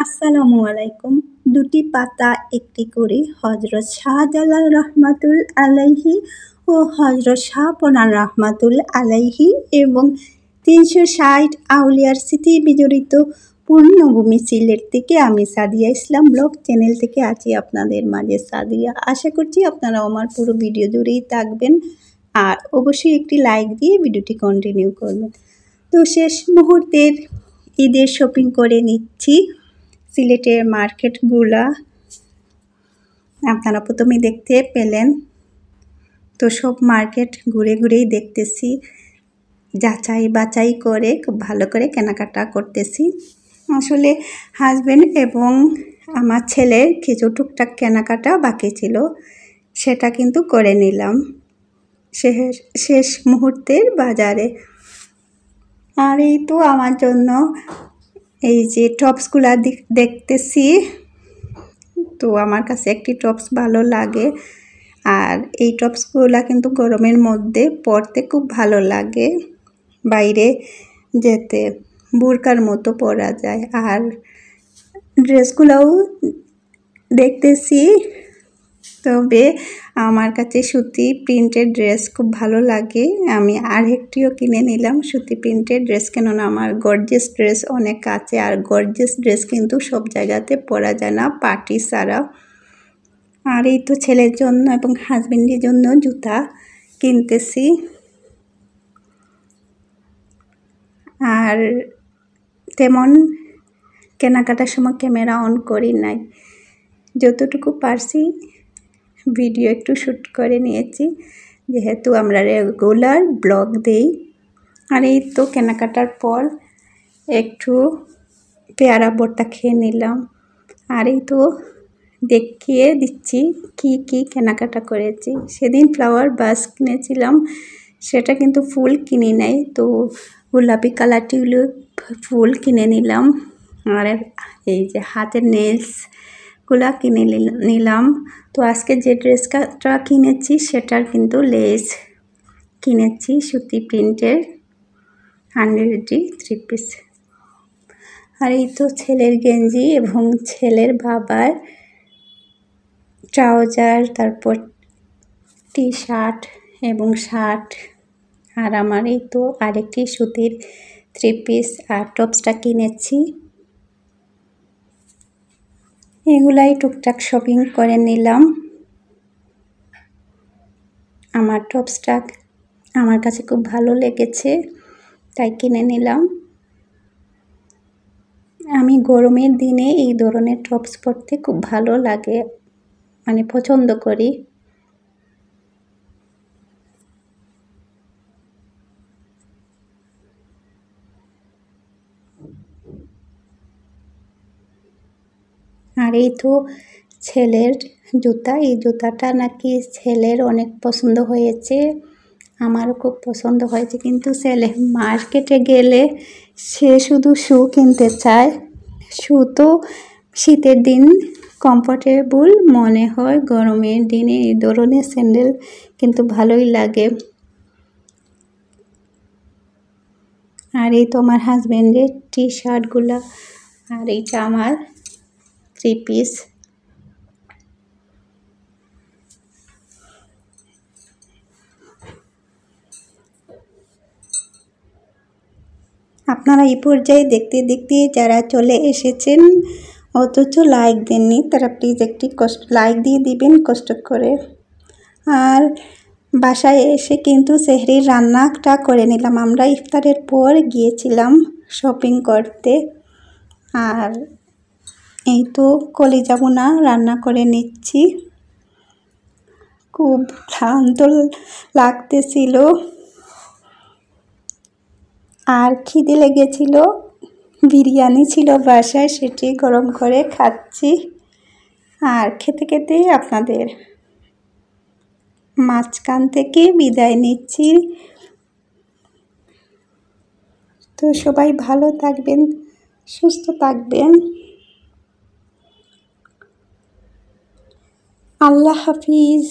আসসালামু আলাইকুম। দুটি পাতা একটি করে হজরত শাহজালাল রহমাতুল আলাইহি ও হজরত শাহপনার রহমাতুল আলাইহি এবং ৩৬০ আউলিয়ার স্মৃতি বিজড়িত পূর্ণভূমি সিলেট থেকে আমি সাদিয়া ইসলাম ব্লগ চ্যানেল থেকে আছি আপনাদের মাঝে সাদিয়া। আশা করছি আপনারা আমার পুরো ভিডিও জুড়েই থাকবেন আর অবশ্যই একটি লাইক দিয়ে ভিডিওটি কন্টিনিউ করবেন। তো শেষ মুহূর্তের ঈদের শপিং করে নিচ্ছি। সিলেটের মার্কেটগুলা আপনারা প্রথমে দেখতে পেলেন, তো সব মার্কেট ঘুরে ঘুরেই দেখতেছি, যাচাই বাছাই করে খুব ভালো করে কেনাকাটা করতেছি। আসলে হাজব্যান্ড এবং আমার ছেলের কিছু টুকটাক কেনাকাটা বাকি ছিল, সেটা কিন্তু করে নিলাম শেষ মুহূর্তের বাজারে। আর এই তো আমার জন্য এই যে টপসগুলা দেখতেছি, তো আমার কাছে একটি টপস ভালো লাগে আর এই টপসগুলা কিন্তু গরমের মধ্যে পরতে খুব ভালো লাগে, বাইরে যেতে বুরকার মতো পরা যায়। আর ড্রেসগুলোও দেখতেছি, তবে আমার কাছে সুতি প্রিন্টের ড্রেস খুব ভালো লাগে। আমি আরেকটিও কিনে নিলাম সুতি প্রিন্টের ড্রেস, কেননা আমার গর্জিয়াস ড্রেস অনেক আছে আর গর্জিয়াস ড্রেস কিন্তু সব জায়গাতে পরা যায় না পার্টি ছাড়া। আর এই তো ছেলের জন্য এবং হাজবেন্ডের জন্য জুতা কিনতেছি। আর তেমন কেনাকাটার সময় ক্যামেরা অন করি নাই, যতটুকু পারছি ভিডিও একটু শ্যুট করে নিয়েছি, যেহেতু আমরা রেগুলার ব্লগ দেই। আর এই তো কেনাকাটার পর একটু পেয়ারা ভর্তা খেয়ে নিলাম। আর এই তো দেখিয়ে দিচ্ছি কি কি কেনাকাটা করেছি। সেদিন ফ্লাওয়ার বাস কিনেছিলাম, সেটা কিন্তু ফুল কিনি নাই, তো গোলাপি কালার টিউলিপ ফুল কিনে নিলাম। আর এই যে হাতের নেলসগুলা কিনে নিলাম। তো আজকে যে ড্রেসটা কিনেছি সেটার কিন্তু লেস কিনেছি সুতি প্রিন্টের 100 3 পিস। আর এই তো ছেলের গেঞ্জি এবং ছেলের বাবার ট্রাউজার, তারপর টি শার্ট এবং শার্ট। আর আমার এই তো আরেকটি সুতির 3 পিস আর টপসটা কিনেছি। এগুলাই টুকটাক শপিং করে নিলাম। আমার টপসটা আমার কাছে খুব ভালো লেগেছে, তাই কিনে নিলাম। আমি গরমের দিনে এই ধরনের টপস পরতে খুব ভালো লাগে, মানে পছন্দ করি। আর এই তো ছেলের জুতা, এই জুতাটা নাকি ছেলের অনেক পছন্দ হয়েছে, আমারও খুব পছন্দ হয়েছে, কিন্তু ছেলে মার্কেটে গেলে সে শুধু শু কিনতে চায়। শু তো শীতের দিন কমফোর্টেবল মনে হয়, গরমের দিনে এই ধরনের স্যান্ডেল কিন্তু ভালোই লাগে। আর এই তো আমার হাজব্যান্ডের টি শার্টগুলা, আর এইটা আমার 3 পিস। আপনারা এই পর্যায়ে দেখতে দেখতে যারা চলে এসেছেন অথচ লাইক দেননি, তারা প্লিজ একটি লাইক দিয়ে দিবেন কষ্ট করে। আর বাসায় এসে কিন্তু সেহরির রান্নাটা করে নিলাম। আমরা ইফতারের পর গিয়েছিলাম শপিং করতে। আর এই তো কলিজা ভুনা রান্না করে নিচ্ছি, খুব ক্লান্ত লাগতেছিল আর খিদে লেগেছিল। বিরিয়ানি ছিল বাসায়, সেটি গরম করে খাচ্ছি। আর খেতে খেতেই আপনাদের মাঝখান থেকে বিদায় নিচ্ছি। তো সবাই ভালো থাকবেন, সুস্থ থাকবেন। আল্লাহ হাফিজ।